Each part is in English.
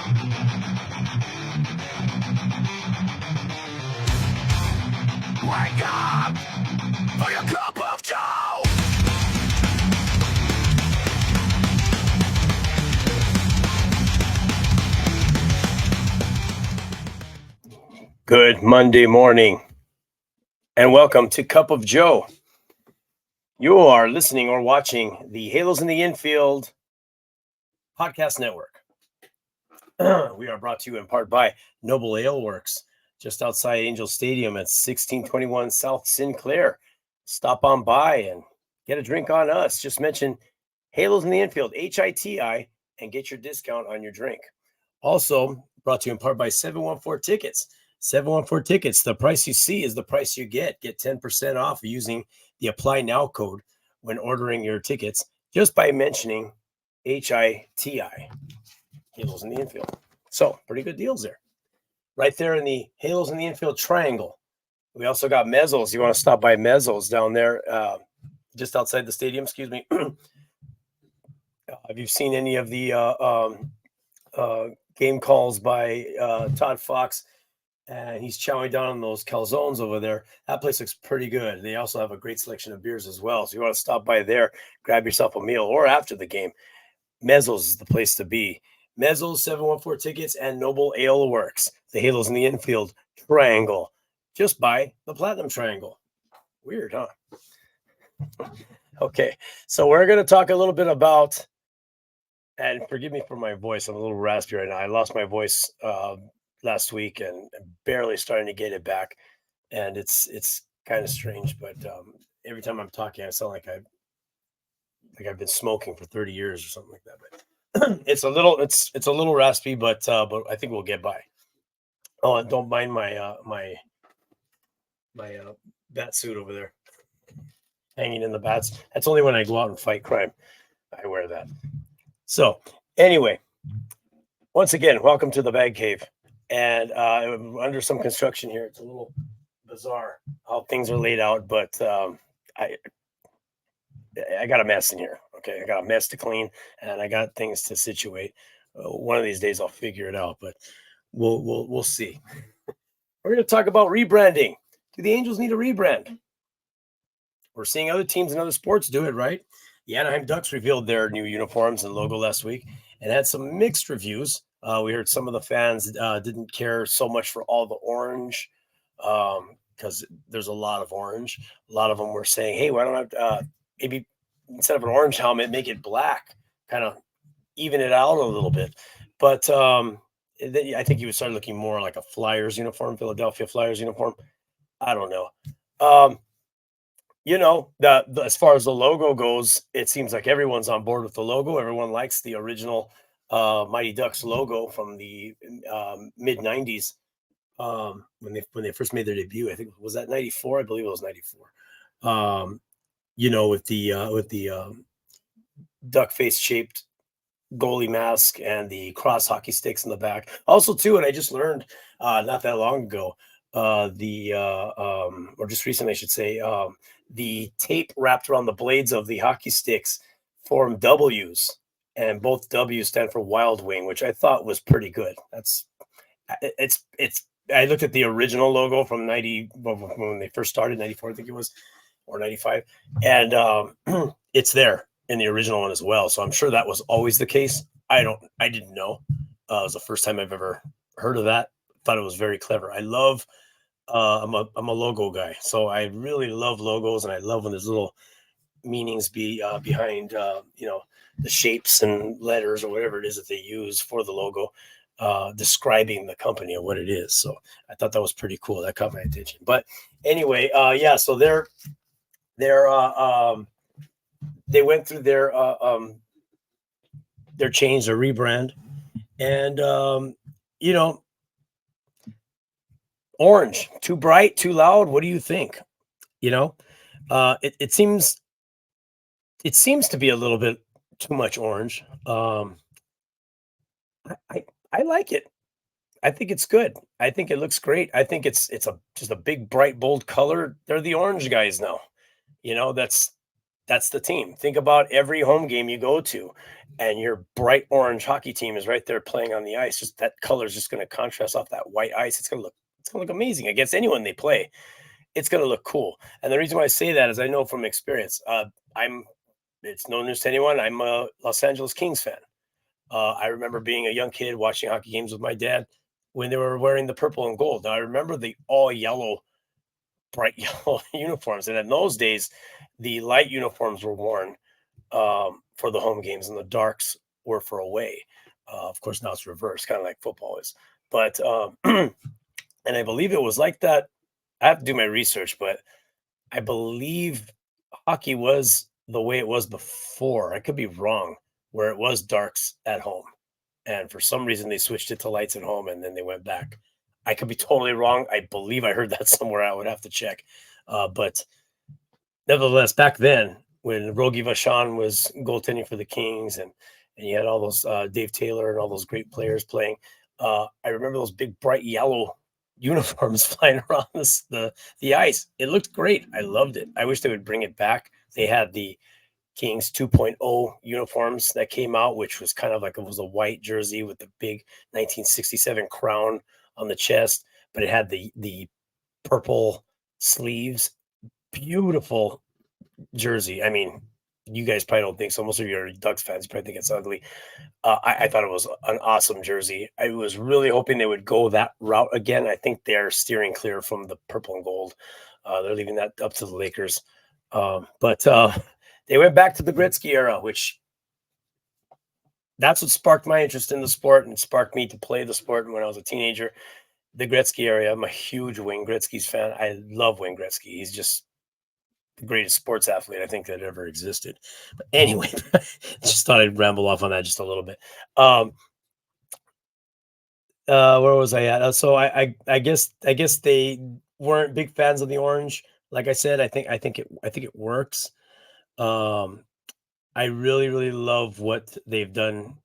Wake up for your cup of joe. Good Monday morning, and welcome to Cup of Joe. You are listening or watching the Halos in the Infield podcast network. We are brought to you in part by Noble Ale Works, just outside Angel Stadium at 1621 South Sinclair. Stop on by and get a drink on us. Just mention Halos in the Infield, HITI, and get your discount on your drink. Also brought to you in part by 714 Tickets. 714 Tickets, the price you see is the price you get. Get 10% off using the Apply Now code when ordering your tickets just by mentioning HITI, Halos in the Infield. So pretty good deals there. Right there in the Halos in the Infield triangle. We also got Mezzo's. You want to stop by Mezzo's down there just outside the stadium, excuse me. Have you seen any of the game calls by Todd Fox? And he's chowing down on those calzones over there. That place looks pretty good. They also have a great selection of beers as well. So you want to stop by there, grab yourself a meal, or after the game. Mezzo's is the place to be. Mezzo's, 714 Tickets, and Noble Ale Works. The Halos in the Infield triangle, just by the Platinum Triangle. Weird, huh? Okay, so we're going to talk a little bit about, and forgive me for my voice, I'm a little raspy right now. I lost my voice last week and barely starting to get it back, and it's kind of strange, but every time I'm talking I sound like I've been smoking for 30 years or something like that. But it's a little raspy, but I think we'll get by. Oh, and don't mind my bat suit over there hanging in the bats. That's only when I go out and fight crime I wear that. So anyway, once again, welcome to the Bag Cave. And I'm under some construction here. It's a little bizarre how things are laid out, but I got a mess in here. Okay, I got a mess to clean, and I got things to situate. One of these days, I'll figure it out, but we'll see. We're going to talk about rebranding. Do the Angels need a rebrand? We're seeing other teams in other sports do it, right? The Anaheim Ducks revealed their new uniforms and logo last week, and had some mixed reviews. We heard some of the fans didn't care so much for all the orange because there's a lot of orange. A lot of them were saying, hey, why don't I maybe instead of an orange helmet, make it black, kind of even it out a little bit. But I think you would start looking more like a Flyers uniform, Philadelphia Flyers uniform. I don't know. As far as the logo goes, it seems like everyone's on board with the logo. Everyone likes the original Mighty Ducks logo from the mid 90s when they first made their debut. I think was that 94. I believe it was 94. With the duck face shaped goalie mask and the cross hockey sticks in the back. Also, too, and I just learned not that long ago, or just recently, I should say, the tape wrapped around the blades of the hockey sticks form W's. And both W's stand for Wild Wing, which I thought was pretty good. I looked at the original logo from 90 when they first started, 94, I think it was, or 95. And it's there in the original one as well. So I'm sure that was always the case. I didn't know. It was the first time I've ever heard of that. Thought it was very clever. I love, I'm a logo guy. So I really love logos, and I love when there's little meanings behind, the shapes and letters or whatever it is that they use for the logo, describing the company or what it is. So I thought that was pretty cool. That caught my attention. But anyway, so they went through their change, their rebrand, and orange, too bright, too loud. What do you think? It seems to be a little bit too much orange. I like it. I think it's good. I think it looks great. I think it's just a big, bright, bold color. They're the orange guys now. That's that's the team. Think about every home game you go to, and your bright orange hockey team is right there playing on the ice. Just that color is just going to contrast off that white ice. It's gonna look amazing against anyone they play. It's going to look cool. And the reason why I say that is I know from experience. I'm It's no news to anyone. I'm a Los Angeles Kings fan. I remember being a young kid watching hockey games with my dad when they were wearing the purple and gold. Now I remember the all yellow, bright yellow uniforms, and in those days, the light uniforms were worn for the home games, and the darks were for away. Of course, now it's reversed, kind of like football is. But and I believe it was like that. I have to do my research, but I believe hockey was the way it was before. I could be wrong, where it was darks at home, and for some reason they switched it to lights at home, and then they went back. I could be totally wrong. I believe I heard that somewhere. I would have to check, but nevertheless, back then when Rogie Vachon was goaltending for the Kings, and you had all those Dave Taylor and all those great players playing, I remember those big bright yellow uniforms flying around the ice. It looked great. I loved it. I wish they would bring it back. They had the Kings 2.0 uniforms that came out, which was kind of like, it was a white jersey with the big 1967 crown on the chest, but it had the purple sleeves. Beautiful jersey. I mean, you guys probably don't think so. Most of you are Ducks fans. You probably think it's ugly. I thought it was an awesome jersey. I was really hoping they would go that route again. I think they're steering clear from the purple and gold. They're leaving that up to the Lakers. But they went back to the Gretzky era, which that's what sparked my interest in the sport and sparked me to play the sport when I was a teenager. The Gretzky area. I'm a huge Wayne Gretzky's fan. I love Wayne Gretzky. He's just the greatest sports athlete I think that ever existed. But anyway, just thought I'd ramble off on that just a little bit. Where was I at? So I guess they weren't big fans of the orange. Like I said, I think it works. I really love what they've done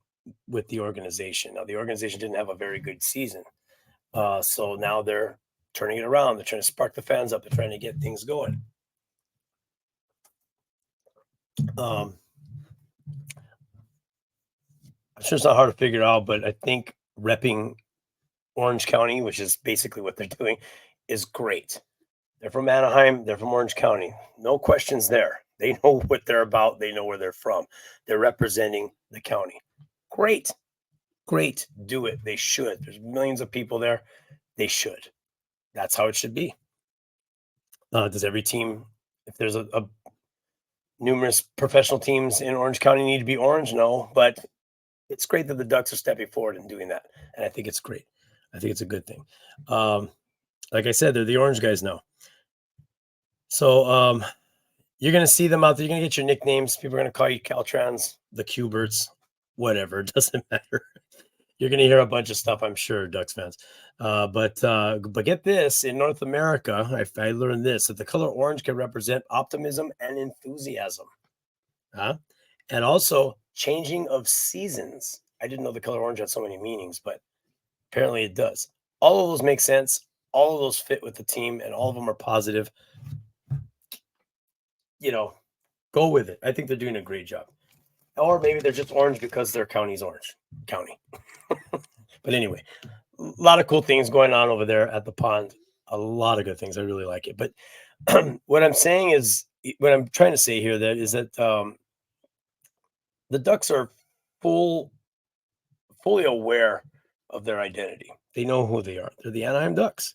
with the organization. Now the organization didn't have a very good season, so now they're turning it around. They're trying to spark the fans up. They're trying to get things going. I'm sure it's not hard to figure out, but I think repping Orange County, which is basically what they're doing, is great. They're from Anaheim. They're from Orange County. No questions there. They know what they're about. They know where they're from. They're representing the county. Great. Great. Do it. They should. There's millions of people there. They should. That's how it should be. Does every team, if there's a numerous professional teams in Orange County, need to be orange? No, but it's great that the Ducks are stepping forward and doing that. And I think it's great. I think it's a good thing. Like I said, they're the orange guys now. So you're going to see them out there. You're going to get your nicknames. People are going to call you Caltrans, the Cuberts, whatever. It doesn't matter. You're going to hear a bunch of stuff, I'm sure, Ducks fans. But get this. In North America, I learned this, that the color orange can represent optimism and enthusiasm. And also changing of seasons. I didn't know the color orange had so many meanings, but apparently it does. All of those make sense. All of those fit with the team, and all of them are positive. Go with it. I think they're doing a great job. Or maybe they're just orange because their county's orange county. But anyway, a lot of cool things going on over there at the pond. A lot of good things. I really like it. But what I'm saying is, what I'm trying to say here, is that the Ducks are fully aware of their identity. They know who they are. They're the Anaheim Ducks.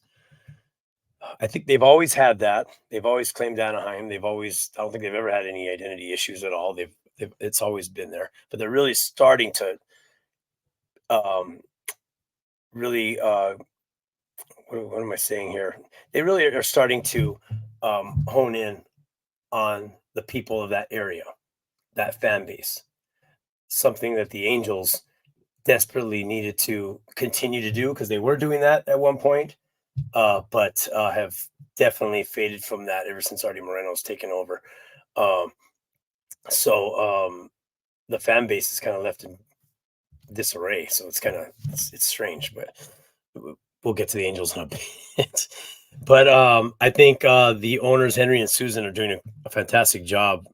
I think they've always had that. They've always claimed Anaheim. I don't think they've ever had any identity issues at all. It's always been there, but they're really starting to, what am I saying here? They really are starting to hone in on the people of that area, that fan base, something that the Angels desperately needed to continue to do, because they were doing that at one point. But have definitely faded from that ever since Artie Moreno's taken over. So the fan base is kind of left in disarray. So it's strange, but we'll get to the Angels in a bit. But I think the owners, Henry and Susan, are doing a fantastic job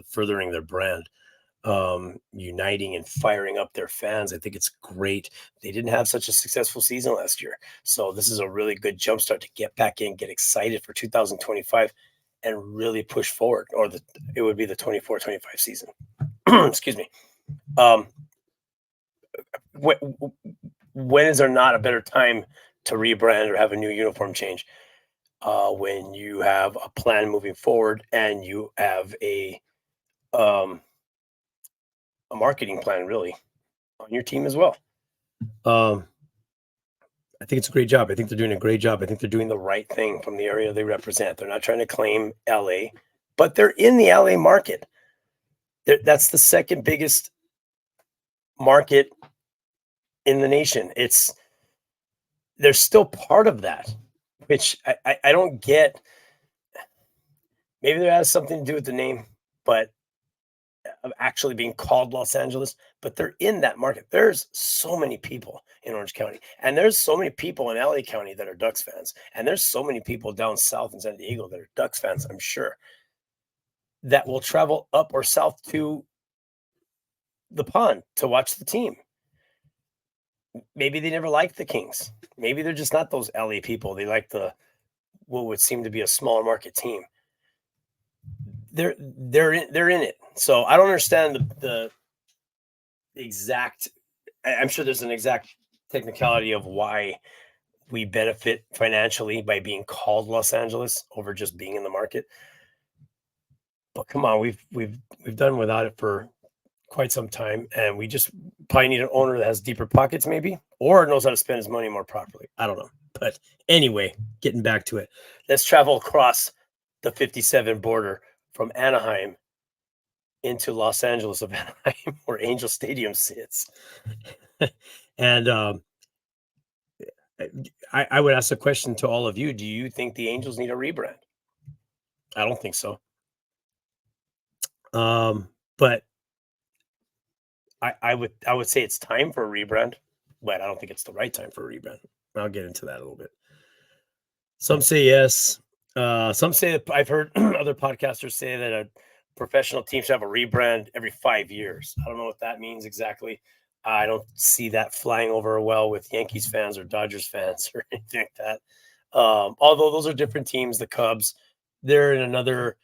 furthering their brand, uniting and firing up their fans. I think it's great. They didn't have such a successful season last year, so this is a really good jumpstart to get back in, get excited for 2025, and really push forward. Or it would be the 24-25 season. Excuse me. When is there not a better time to rebrand or have a new uniform change? When you have a plan moving forward and you have a marketing plan really on your team as well. I think it's a great job. I think they're doing a great job. I think they're doing the right thing from the area they represent. They're not trying to claim LA, but they're in the LA market. That's the second biggest market in the nation. They're still part of that, which I don't get. Maybe that has something to do with the name, but of actually being called Los Angeles, but they're in that market. There's so many people in Orange County, and there's so many people in LA County that are Ducks fans, and there's so many people down south in San Diego that are Ducks fans, I'm sure, that will travel up or south to the pond to watch the team. Maybe they never liked the Kings. Maybe they're just not those LA people. They like what would seem to be a smaller market team. They're in it. So I don't understand the exact. I'm sure there's an exact technicality of why we benefit financially by being called Los Angeles over just being in the market. But come on, we've done without it for quite some time, and we just probably need an owner that has deeper pockets, maybe, or knows how to spend his money more properly. I don't know. But anyway, getting back to it, let's travel across the 57 border from Anaheim into Los Angeles of Anaheim, where Angel Stadium sits. And I would ask a question to all of you. Do you think the Angels need a rebrand? I don't think so. But I would say it's time for a rebrand, but I don't think it's the right time for a rebrand. I'll get into that a little bit. Some say yes. Some say that I've heard other podcasters say that a professional team should have a rebrand every 5 years. I don't know what that means exactly. I don't see that flying over well with Yankees fans or Dodgers fans or anything like that. Although those are different teams, the Cubs, they're in another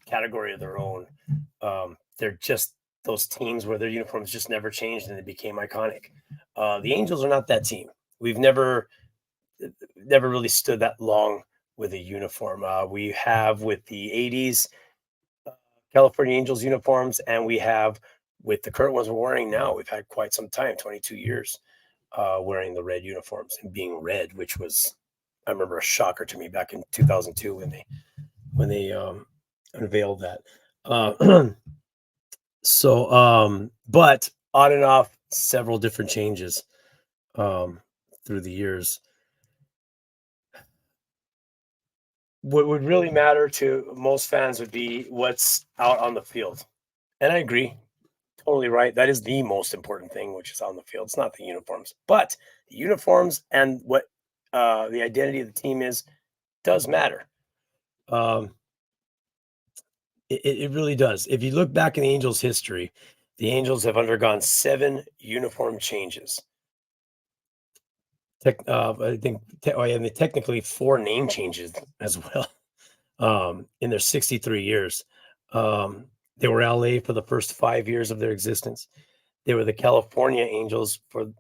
category of their own. They're just those teams where their uniforms just never changed and they became iconic. The Angels are not that team. We've never really stood that long with a uniform. We have with the 80s California Angels uniforms, and we have with the current ones we're wearing now. We've had quite some time, 22 years, wearing the red uniforms and being red, which was, I remember, a shocker to me back in 2002 when they unveiled that. But on and off, several different changes through the years. What would really matter to most fans would be what's out on the field. And I agree, totally right. That is the most important thing, which is on the field. It's not the uniforms, but the uniforms and what the identity of the team does matter. It really does. If you look back in the Angels' history, the Angels have undergone 7 uniform changes. I think, and technically 4 name changes as well in their 63 years. They were LA for the first 5 years of their existence. They were the California Angels for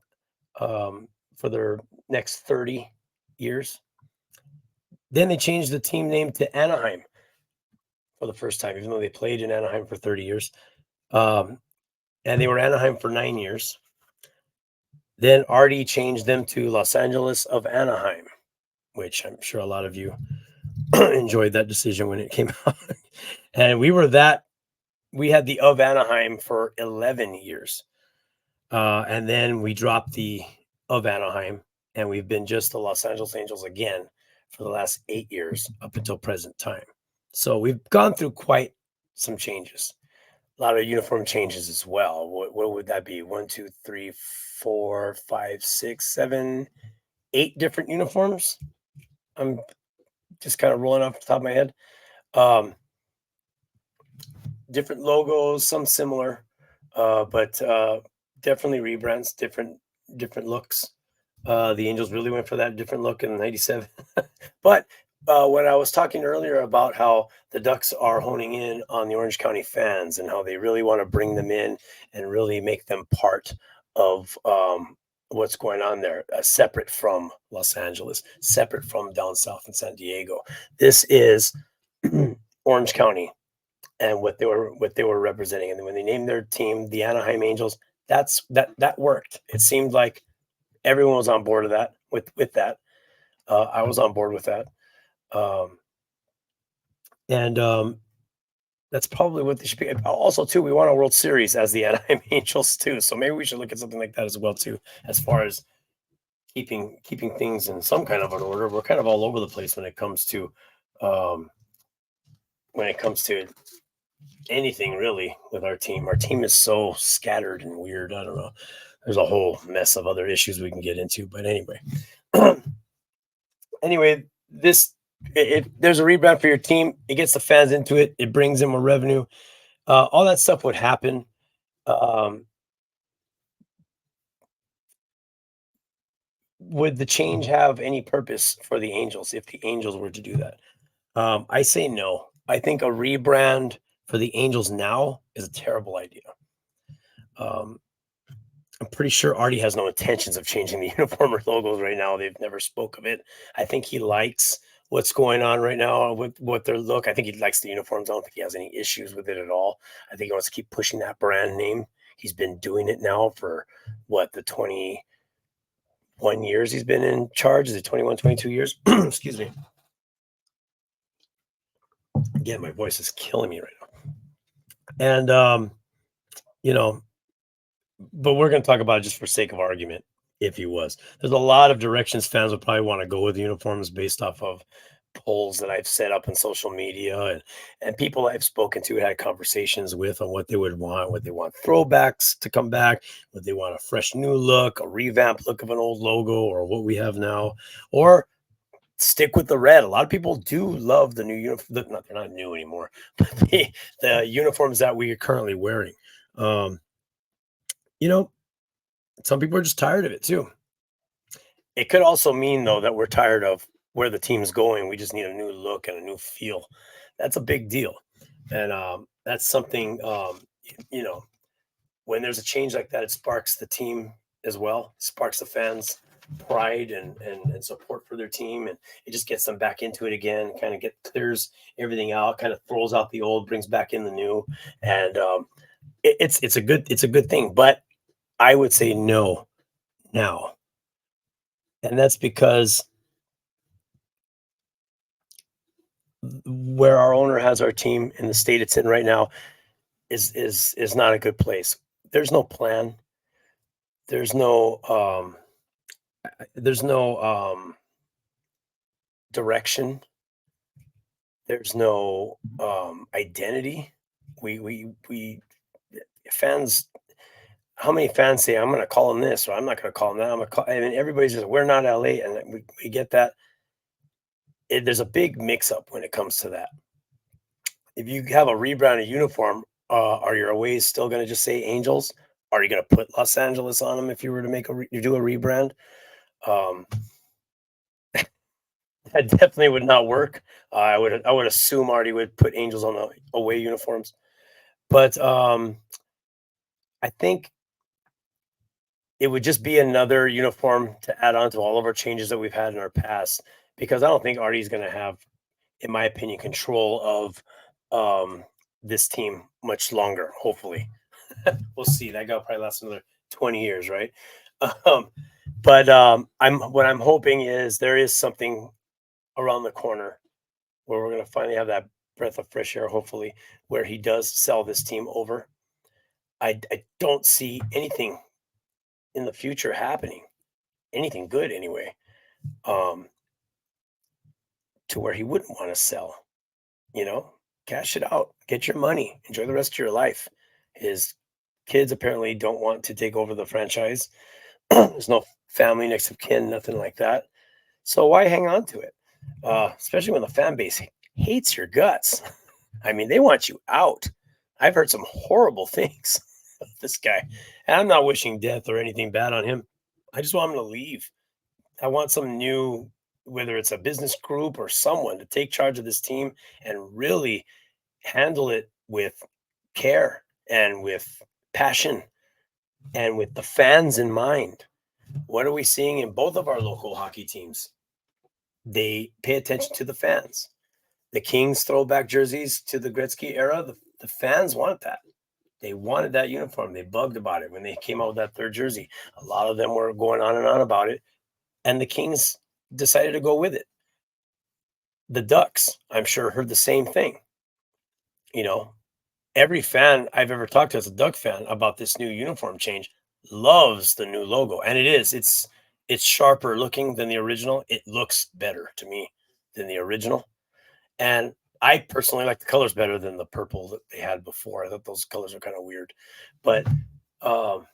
their next 30 years. Then they changed the team name to Anaheim for the first time, even though they played in Anaheim for 30 years. And they were Anaheim for 9 years. Then Artie changed them to Los Angeles of Anaheim, which I'm sure a lot of you enjoyed that decision when it came out. And we had the of Anaheim for 11 years. And then we dropped the of Anaheim, and we've been just the Los Angeles Angels again for the last 8 years up until present time. So we've gone through quite some changes. A lot of uniform changes as well. What would that be? 1, 2, 3, 4, 5, 6, 7, 8 different uniforms. I'm just kind of rolling off the top of my head. Um, Different logos, some similar, but definitely rebrands, different looks. The Angels really went for that different look in '97. But when I was talking earlier about how the Ducks are honing in on the Orange County fans and how they really want to bring them in and really make them part of what's going on there, separate from Los Angeles, separate from down south in San Diego. This is Orange County and what they were representing. And when they named their team the Anaheim Angels, that worked. It seemed like everyone was on board with that. I was on board with that. Um, and That's probably what they should be. Also, too, we won a World Series as the Anaheim Angels too, so maybe we should look at something like that as well too, as far as keeping things in some kind of an order. We're kind of all over the place um, when it comes to anything really with our team. Our team is so scattered and weird. I don't know. There's a whole mess of other issues we can get into, but anyway. Anyway, if there's a rebrand for your team, it gets the fans into it. It brings in more revenue. All that stuff would happen. Would the change have any purpose for the Angels if the Angels were to do that? I say no. I think a rebrand for the Angels now is a terrible idea. I'm pretty sure Artie has no intentions of changing the uniform or logos right now. They've never spoke of it. I think he likes what's going on right now with what their look. I think he likes the uniforms. I don't think he has any issues with it at all. I think he wants to keep pushing that brand name. He's been doing it now for the 21 years he's been in charge. Is it 21, 22 years? Excuse me. Again, my voice is killing me right now. And, you know, but we're going to talk about it just for sake of argument. If he was, there's a lot of directions fans would probably want to go with uniforms based off of polls that I've set up in social media and people I've spoken to, had conversations with on what they would want, what they want throwbacks to come back, what they want a fresh new look, a revamped look of an old logo, or what we have now, or stick with the red. A lot of people do love the new uniform. They're not new anymore, but the uniforms that we are currently wearing. You know, some people are just tired of it too. It could also mean though that we're tired of where the team's going. We just need a new look and a new feel. That's a big deal, and that's something. You know, when there's a change like that, it sparks the team as well. Sparks the fans' pride and support for their team, and it just gets them back into it again. Kind of clears everything out. Kind of throws out the old, brings back in the new, and it's a good thing. But I would say no now. And that's because where our owner has our team in the state it's in right now is not a good place. There's no plan. There's no direction. There's no identity. We fans. How many fans say I'm going to call him this or I'm not going to call him that? I'm going to call. I mean, everybody's just we're not LA, and we get that. There's a big mix-up when it comes to that. If you have a rebranded uniform, are your aways still going to just say Angels? Are you going to put Los Angeles on them if you were to do a rebrand? That definitely would not work. I would assume Artie would put Angels on the away uniforms, but I think it would just be another uniform to add on to all of our changes that we've had in our past. Because I don't think Artie's going to have, in my opinion, control of this team much longer. Hopefully, we'll see. That guy will probably last another 20 years, right? But what I'm hoping is there is something around the corner where we're going to finally have that breath of fresh air. Hopefully, where he does sell this team over. I don't see anything in the future happening, anything good anyway. To where he wouldn't want to sell, cash it out, get your money, enjoy the rest of your life. His kids apparently don't want to take over the franchise. There's no family, next of kin, nothing like that. So why hang on to it? especially when the fan base hates your guts. I mean, they want you out. I've heard some horrible things of this guy. And I'm not wishing death or anything bad on him. I just want him to leave. I want some new, whether it's a business group or someone, to take charge of this team and really handle it with care and with passion and with the fans in mind. What are we seeing in both of our local hockey teams? They pay attention to the fans. The Kings throwback jerseys to the Gretzky era, the fans wanted that. They wanted that uniform. They bugged about it when they came out with that third jersey. A lot of them were going on and on about it, and the Kings decided to go with it. The Ducks, I'm sure, heard the same thing. You know, every fan I've ever talked to as a Duck fan about this new uniform change loves the new logo, and it's sharper looking than the original. It looks better to me than the original, and I personally like the colors better than the purple that they had before. I thought those colors are kind of weird, but um,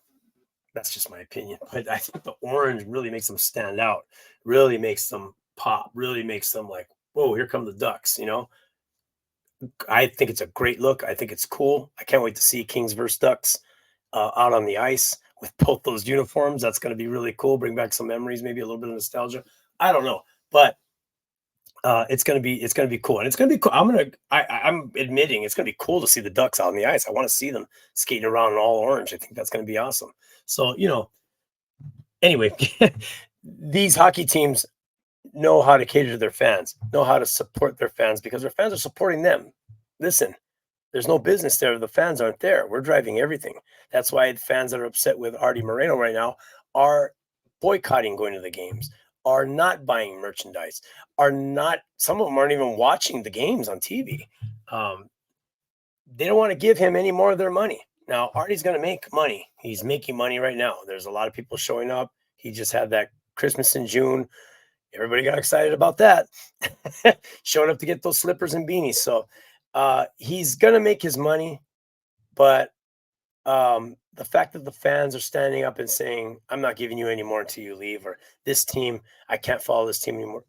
that's just my opinion. But I think the orange really makes them stand out, really makes them pop, really makes them like, whoa, here come the Ducks. I think it's a great look. I think it's cool. I can't wait to see Kings versus Ducks out on the ice with both those uniforms. That's going to be really cool. Bring back some memories, maybe a little bit of nostalgia. I don't know, but it's gonna be cool, and it's gonna be cool. I'm admitting it's gonna be cool to see the Ducks out on the ice. I want to see them skating around in all orange. I think that's gonna be awesome. So anyway, these hockey teams know how to cater to their fans, know how to support their fans because their fans are supporting them. Listen, there's no business there if the fans aren't there. We're driving everything. That's why the fans that are upset with Artie Moreno right now are boycotting going to the games, are not buying merchandise, are not, some of them aren't even watching the games on TV. They don't want to give him any more of their money. Now, Artie's going to make money. He's making money right now. There's a lot of people showing up. He just had that Christmas in June. Everybody got excited about that. Showing up to get those slippers and beanies. So he's going to make his money. But the fact that the fans are standing up and saying, I'm not giving you any more until you leave, or this team, I can't follow this team anymore.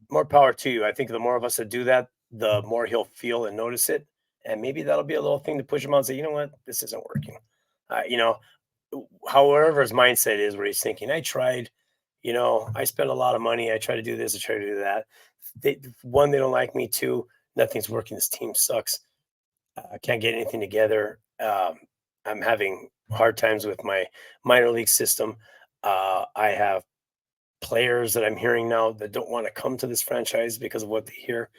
More power to you. I think the more of us that do that, the more he'll feel and notice it. And maybe that'll be a little thing to push him out and say, you know what, this isn't working. However his mindset is, where he's thinking, I tried, I spent a lot of money. I try to do this, I try to do that. They don't like me. Two, nothing's working. This team sucks. I can't get anything together. I'm having hard times with my minor league system. I have players that I'm hearing now that don't want to come to this franchise because of what they hear.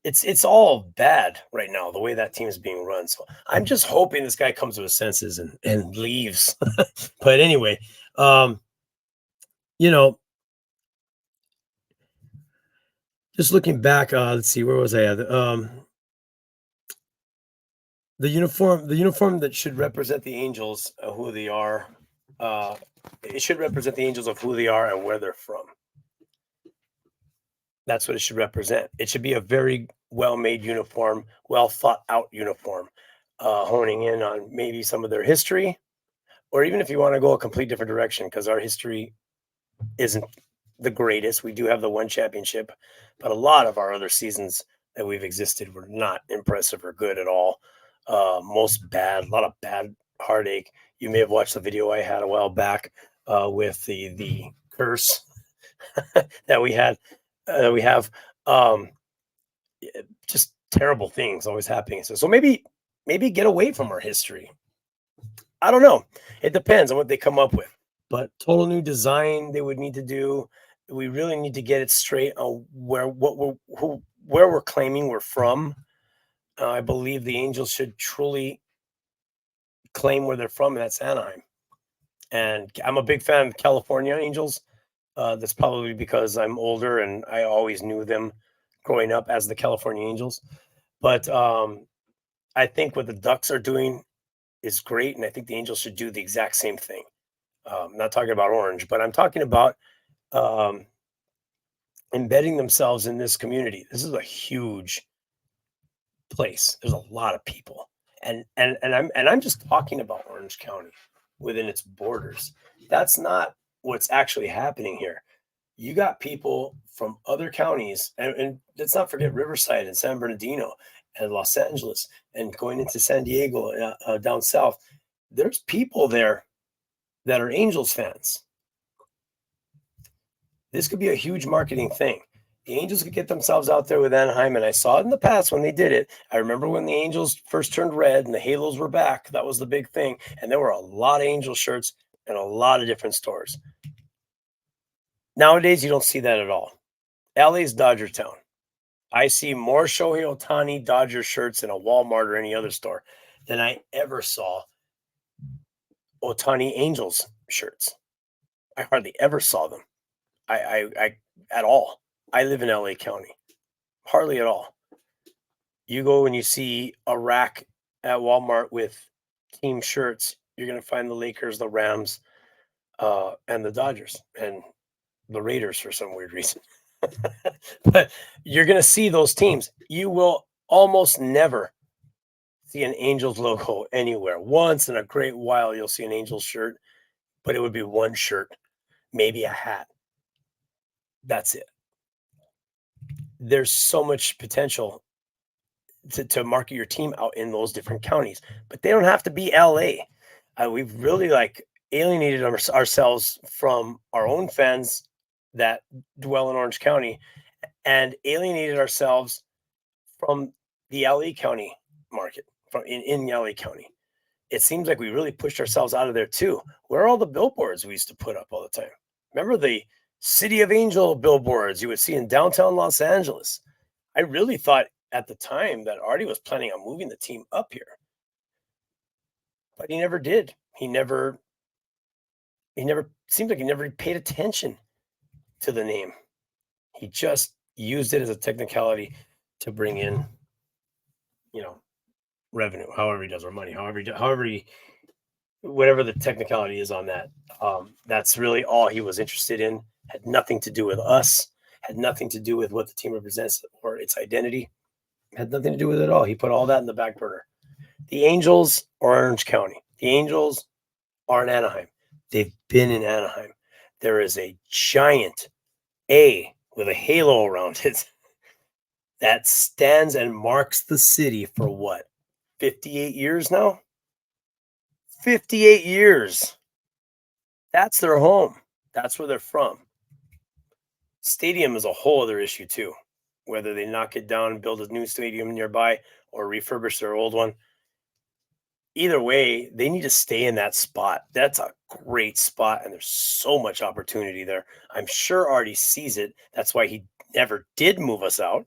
It's all bad right now, the way that team is being run. So I'm just hoping this guy comes to his senses and leaves. But anyway, just looking back, let's see, where was I at? The uniform that should represent the Angels, who they are. It should represent the Angels of who they are and where they're from. That's what it should represent. It should be a very well-made uniform, well thought out uniform, honing in on maybe some of their history, or even if you want to go a complete different direction, because our history isn't the greatest. We do have the one championship, but a lot of our other seasons that we've existed were not impressive or good at all. Most bad, a lot of bad heartache. You may have watched the video I had a while back with the curse that we had. We have just terrible things always happening. So maybe get away from our history. I don't know. It depends on what they come up with. But total new design they would need to do. We really need to get it straight on where we're claiming we're from. I believe the Angels should truly claim where they're from, and that's Anaheim. And I'm a big fan of California Angels. That's probably because I'm older and I always knew them growing up as the California Angels. But I think what the Ducks are doing is great, and I think the Angels should do the exact same thing. I'm not talking about orange, but I'm talking about embedding themselves in this community. This is a huge place. There's a lot of people, and I'm just talking about Orange County within its borders. That's not what's actually happening here. You got people from other counties, and let's not forget Riverside and San Bernardino and Los Angeles and going into San Diego down south. There's people there that are Angels fans. This could be a huge marketing thing. The Angels could get themselves out there with Anaheim, and I saw it in the past when they did it. I remember when the Angels first turned red and the Halos were back. That was the big thing. And there were a lot of Angel shirts in a lot of different stores. Nowadays, you don't see that at all. LA's Dodger Town. I see more Shohei Ohtani Dodger shirts in a Walmart or any other store than I ever saw Ohtani Angels shirts. I hardly ever saw them. I at all. I live in LA County. Hardly at all. You go and you see a rack at Walmart with team shirts, you're going to find the Lakers, the Rams, and the Dodgers, and the Raiders for some weird reason. But you're going to see those teams. You will almost never see an Angels logo anywhere. Once in a great while, you'll see an Angels shirt, but it would be one shirt, maybe a hat. That's it. There's so much potential to market your team out in those different counties, but they don't have to be LA. We've really alienated ourselves from our own fans that dwell in Orange County and alienated ourselves from the LA County market from in LA County. It seems like we really pushed ourselves out of there too. Where are all the billboards we used to put up all the time? Remember the City of Angel billboards you would see in downtown Los Angeles? I really thought at the time that Artie was planning on moving the team up here, but he never did. He never seemed like he never paid attention to the name. He just used it as a technicality to bring in, revenue, however he does, or money, whatever the technicality is on that. That's really all he was interested in. Had nothing to do with us, had nothing to do with what the team represents or its identity. Had nothing to do with it at all. He put all that in the back burner. The Angels are Orange County. The Angels are in Anaheim. They've been in Anaheim. There is a giant A with a halo around it that stands and marks the city for what? 58 years now? 58 years. That's their home. That's where they're from. Stadium is a whole other issue too. Whether they knock it down and build a new stadium nearby or refurbish their old one. Either way, they need to stay in that spot. That's a great spot, and there's so much opportunity there. I'm sure Artie sees it. That's why he never did move us out.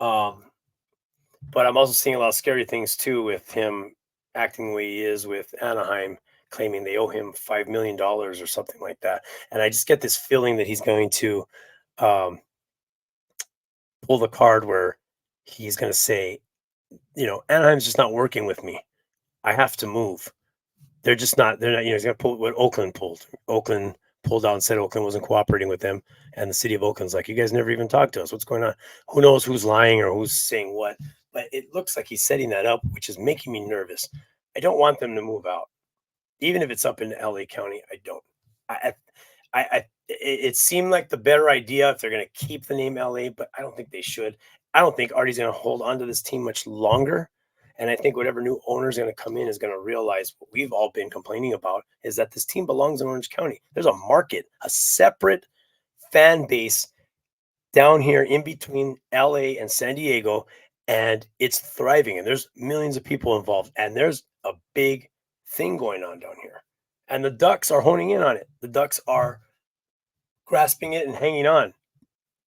But I'm also seeing a lot of scary things too with him acting the way he is with Anaheim, claiming they owe him $5 million or something like that. And I just get this feeling that he's going to pull the card where he's going to say, Anaheim's just not working with me. I have to move. They're not, he's going to pull what Oakland pulled. Oakland pulled out and said Oakland wasn't cooperating with them. And the city of Oakland's like, you guys never even talked to us. What's going on? Who knows who's lying or who's saying what? But it looks like he's setting that up, which is making me nervous. I don't want them to move out. Even if it's up in LA County, I don't. It seemed like the better idea if they're going to keep the name LA, but I don't think they should. I don't think Artie's going to hold on to this team much longer. And I think whatever new owner is going to come in is going to realize what we've all been complaining about is that this team belongs in Orange County. There's a market, a separate fan base down here in between LA and San Diego, and it's thriving. And there's millions of people involved, and there's a big thing going on down here. And the Ducks are honing in on it. The Ducks are grasping it and hanging on.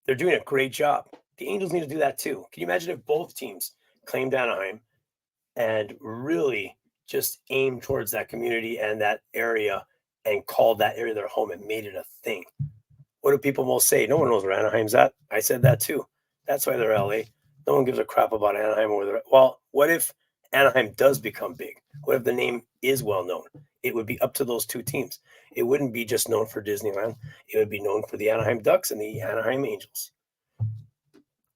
They're doing a great job. The Angels need to do that too. Can you imagine if both teams claimed Anaheim and really just aimed towards that community and that area and called that area their home and made it a thing? What do people most say? No one knows where Anaheim's at. I said that too. That's why they're LA. No one gives a crap about Anaheim or where they're at. Well, what if Anaheim does become big? What if the name is well known? It would be up to those two teams. It wouldn't be just known for Disneyland. It would be known for the Anaheim Ducks and the Anaheim Angels.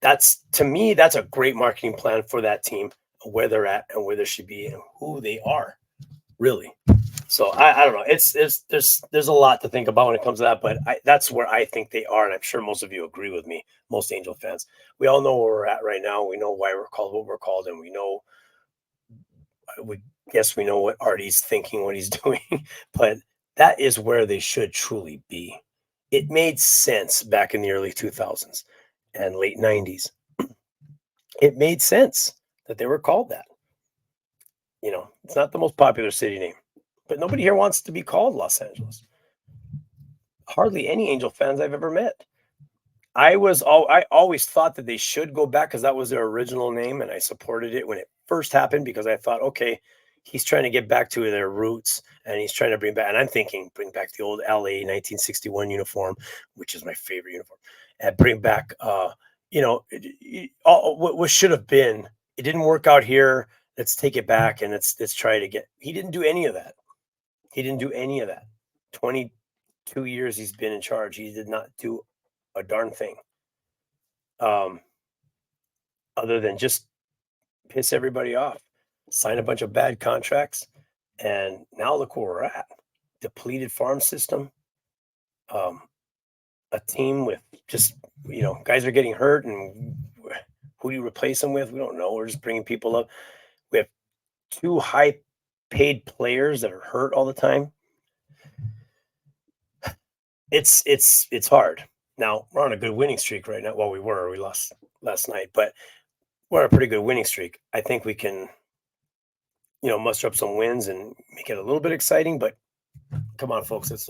To me, that's a great marketing plan for that team, where they're at and where they should be and who they are, really. So I don't know. There's a lot to think about when it comes to that, but that's where I think they are, and I'm sure most of you agree with me. Most Angel fans, we all know where we're at right now. We know why we're called what we're called, and we know we know what Artie's thinking, what he's doing, but that is where they should truly be. It made sense back in the early 2000s and late 90s. It made sense that they were called that. It's not the most popular city name, but nobody here wants to be called Los Angeles. Hardly any Angel fans I've ever met. I always thought that they should go back because that was their original name, and I supported it when it first happened because I thought, okay, he's trying to get back to their roots, and he's trying to bring back. And I'm thinking, bring back the old LA 1961 uniform, which is my favorite uniform, and bring back, what should have been. It didn't work out here. Let's take it back and let's try it again. He didn't do any of that. 22 years he's been in charge. He did not do a darn thing. Other than just piss everybody off, sign a bunch of bad contracts, and now look where we're at. Depleted farm system. A team with just, guys are getting hurt, and who do you replace them with? We don't know. We're just bringing people up. We have 2 high-paid players that are hurt all the time. It's hard. Now, we're on a good winning streak right now. Well, we lost last night, but we're on a pretty good winning streak. I think we can, muster up some wins and make it a little bit exciting, but come on, folks, let's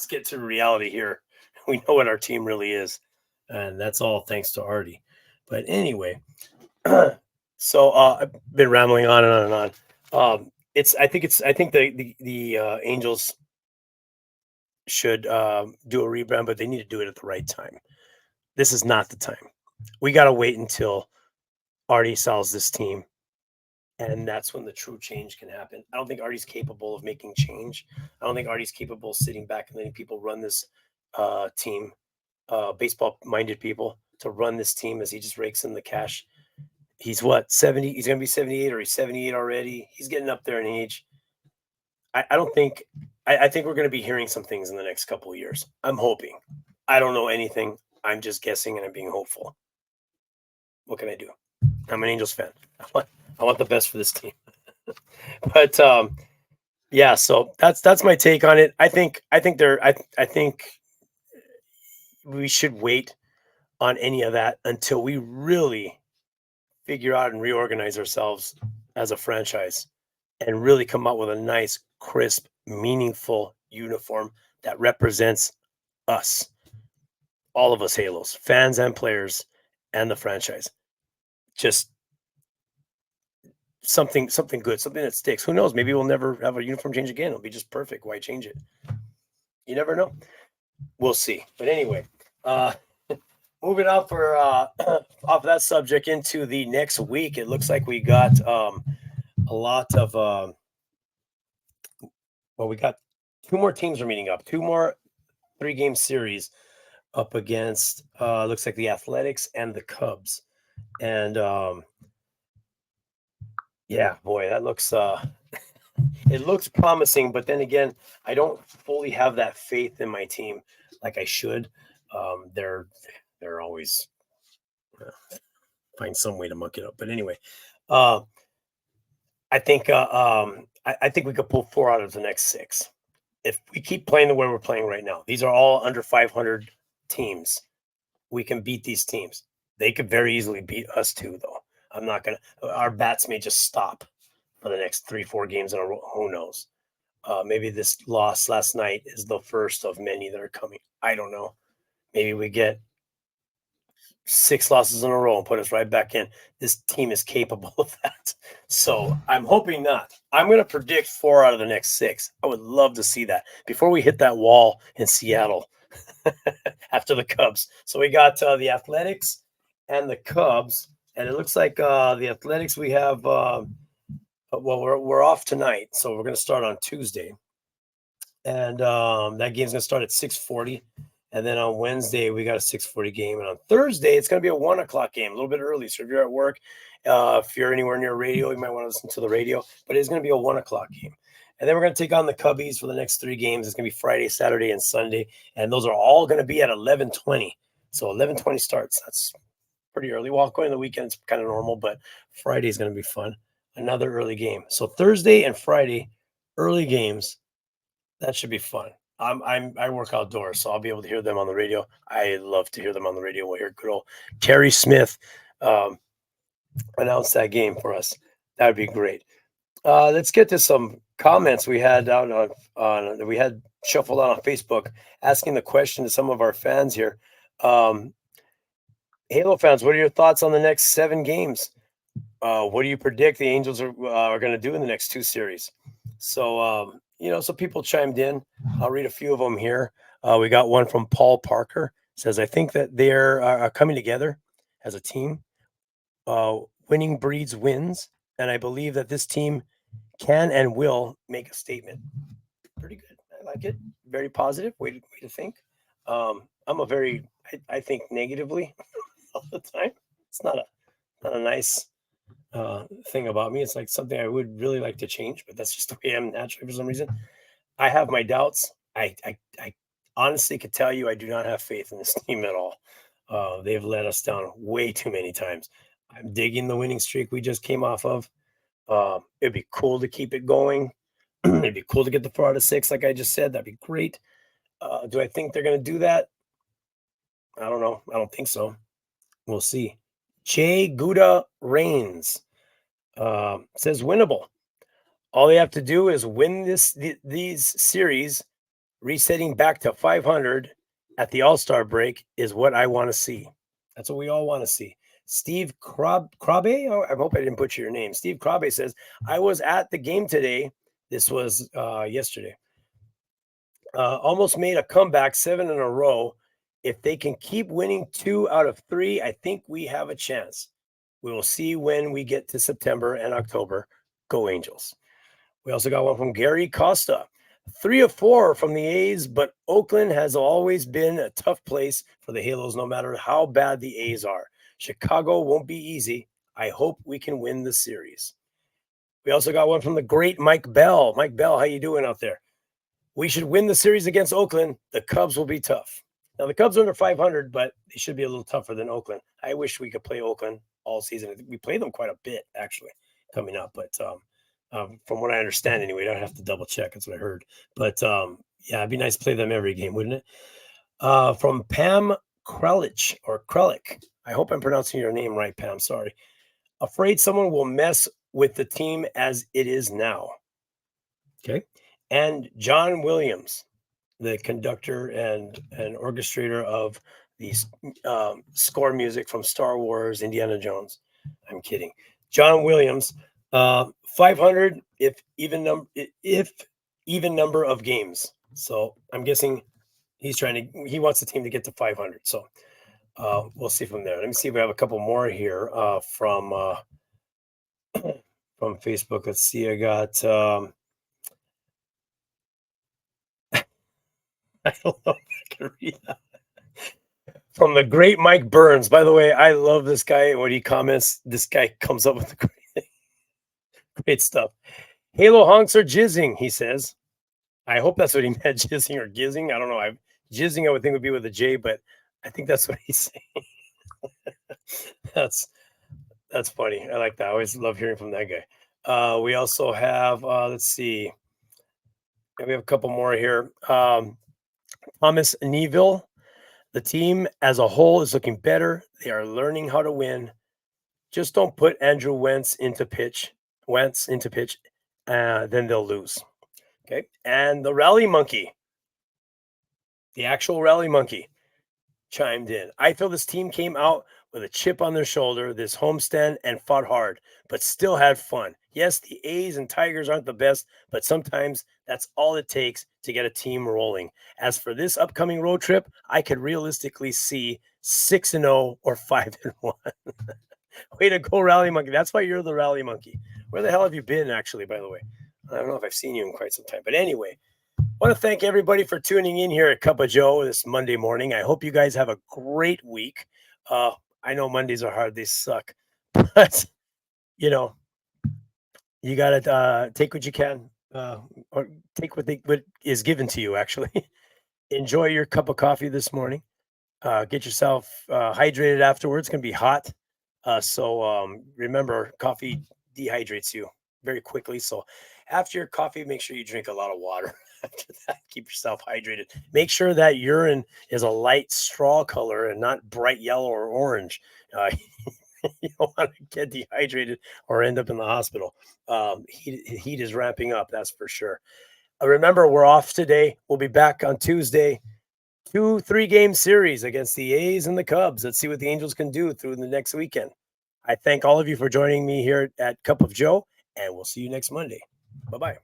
get to reality here. We know what our team really is, and that's all thanks to Artie. But anyway, so I've been rambling on and on and on. I think the Angels should do a rebrand, but they need to do it at the right time. This is not the time. We got to wait until Artie sells this team, and that's when the true change can happen. I don't think Artie's capable of making change. I don't think Artie's capable of sitting back and letting people run this team, baseball-minded people, to run this team as he just rakes in the cash. He's what, 70? He's going to be 78, or he's 78 already. He's getting up there in age. I think we're going to be hearing some things in the next couple of years. I'm hoping. I don't know anything. I'm just guessing, and I'm being hopeful. What can I do? I'm an Angels fan. I want the best for this team. But yeah, so that's my take on it. I think we should wait on any of that until we really figure out and reorganize ourselves as a franchise and really come out with a nice, crisp, meaningful uniform that represents us, all of us Halos, fans and players and the franchise. Just something good, something that sticks. Who knows? Maybe we'll never have a uniform change again. It'll be just perfect. Why change it? You never know. We'll see. But anyway, moving on off that subject into the next week, it looks like we got a lot of we got 2 more teams are meeting up, 2 more 3-game series up against looks like the Athletics and the Cubs. And yeah, boy, that looks it looks promising, but then again, I don't fully have that faith in my team like I should. They're always find some way to muck it up. But anyway, I think we could pull 4 out of the next 6 if we keep playing the way we're playing right now. These are all under 500 teams. We can beat these teams. They could very easily beat us too, though. Our bats may just stop for the next 3-4 games in a row. Who knows? Maybe this loss last night is the first of many that are coming. I don't know. Maybe we get 6 losses in a row and put us right back in. This team is capable of that. So I'm hoping not. I'm going to predict 4 out of the next 6. I would love to see that before we hit that wall in Seattle after the Cubs. So we got the Athletics and the Cubs. And it looks like the Athletics we have, we're off tonight. So we're going to start on Tuesday. And that game's going to start at 6:40. And then on Wednesday, we got a 6:40 game. And on Thursday, it's going to be a 1 o'clock game, a little bit early. So if you're at work, if you're anywhere near radio, you might want to listen to the radio. But it's going to be a 1 o'clock game. And then we're going to take on the Cubbies for the next 3 games. It's going to be Friday, Saturday, and Sunday. And those are all going to be at 11:20. So 11:20 starts. That's pretty early. Well, going to the weekend, it's kind of normal, but Friday is going to be fun. Another early game. So Thursday and Friday, early games. That should be fun. I work outdoors, so I'll be able to hear them on the radio. I love to hear them on the radio. We'll hear good old Kerry Smith announce that game for us. That would be great. Let's get to some comments we had out on we had shuffled out on Facebook, asking the question to some of our fans here. Halo fans, what are your thoughts on the next 7 games? What do you predict the Angels are going to do in the next 2 series? So, so people chimed in. I'll read a few of them here. We got one from Paul Parker. Says, I think that they're coming together as a team. Winning breeds wins. And I believe that this team can and will make a statement. Pretty good. I like it. Very positive. Way to think. I'm I think negatively all the time. It's not a nice thing about me. It's like something I would really like to change, but that's just the way I am naturally for some reason. I have my doubts. I honestly could tell you I do not have faith in this team at all. They've let us down way too many times. I'm digging the winning streak we just came off of. It'd be cool to keep it going. It'd be cool to get the 4 out of 6, like I just said. That'd be great. Do I think they're going to do that? I don't know. I don't think so. We'll see. Jay Gouda Reigns says winnable. All they have to do is win these series. Resetting back to 500 at the All-Star break is what I want to see. That's what we all want to see. Steve Krabe, I hope I didn't butcher your name. Steve Krabe says, I was at the game today. This was yesterday. Almost made a comeback, 7 in a row. If they can keep winning 2 out of 3, I think we have a chance. We will see when we get to September and October. Go Angels. We also got one from Gary Costa. 3 of 4 from the A's, but Oakland has always been a tough place for the Halos, no matter how bad the A's are. Chicago won't be easy. I hope we can win the series. We also got one from the great Mike Bell. Mike Bell, how you doing out there? We should win the series against Oakland. The Cubs will be tough. Now, the Cubs are under 500, but they should be a little tougher than Oakland. I wish we could play Oakland all season. We play them quite a bit, actually, coming up. But from what I understand, anyway, I'd have to double check. That's what I heard. But, yeah, it'd be nice to play them every game, wouldn't it? From Pam Krelich, or Krelick. I hope I'm pronouncing your name right, Pam. Sorry. Afraid someone will mess with the team as it is now. Okay. And John Williams, the conductor and orchestrator of the score music from Star Wars, Indiana Jones. I'm kidding. John Williams, 500 if even number of games. So I'm guessing he wants the team to get to 500. So we'll see from there. Let me see if we have a couple more here from Facebook. Let's see. I got I don't know if I can read that. From the great Mike Burns. By the way, I love this guy. When he comments, this guy comes up with great stuff. Halo honks are jizzing, he says. I hope that's what he meant, jizzing or gizzing. I don't know. Jizzing, I would think would be with a J, but I think that's what he's saying. That's funny. I like that. I always love hearing from that guy. We also have, let's see. We have a couple more here. Thomas Neville. The team as a whole is looking better. They are learning how to win. Just don't put Andrew Wentz into pitch, then they'll lose. Okay. And the rally monkey, the actual rally monkey, chimed in. I feel this team came out with a chip on their shoulder this homestand and fought hard, but still had fun. Yes, the A's and Tigers aren't the best, but sometimes that's all it takes to get a team rolling. As for this upcoming road trip, I could realistically see 6-0 or 5-1. Way to go, Rally Monkey. That's why you're the Rally Monkey. Where the hell have you been, actually, by the way? I don't know if I've seen you in quite some time. But anyway, I want to thank everybody for tuning in here at Cup of Joe this Monday morning. I hope you guys have a great week. I know Mondays are hard. They suck. But, you got to take what you can or take what is given to you, actually. Enjoy your cup of coffee this morning. Get yourself hydrated afterwards. It's going to be hot. So remember, coffee dehydrates you very quickly. So after your coffee, make sure you drink a lot of water. After that, keep yourself hydrated. Make sure that urine is a light straw color and not bright yellow or orange. Uh, you don't want to get dehydrated or end up in the hospital. Heat is ramping up, that's for sure. Remember, we're off today. We'll be back on Tuesday. 2-3 game series against the A's and the Cubs. Let's see what the Angels can do through the next weekend. I thank all of you for joining me here at Cup of Joe, and we'll see you next Monday. Bye-bye.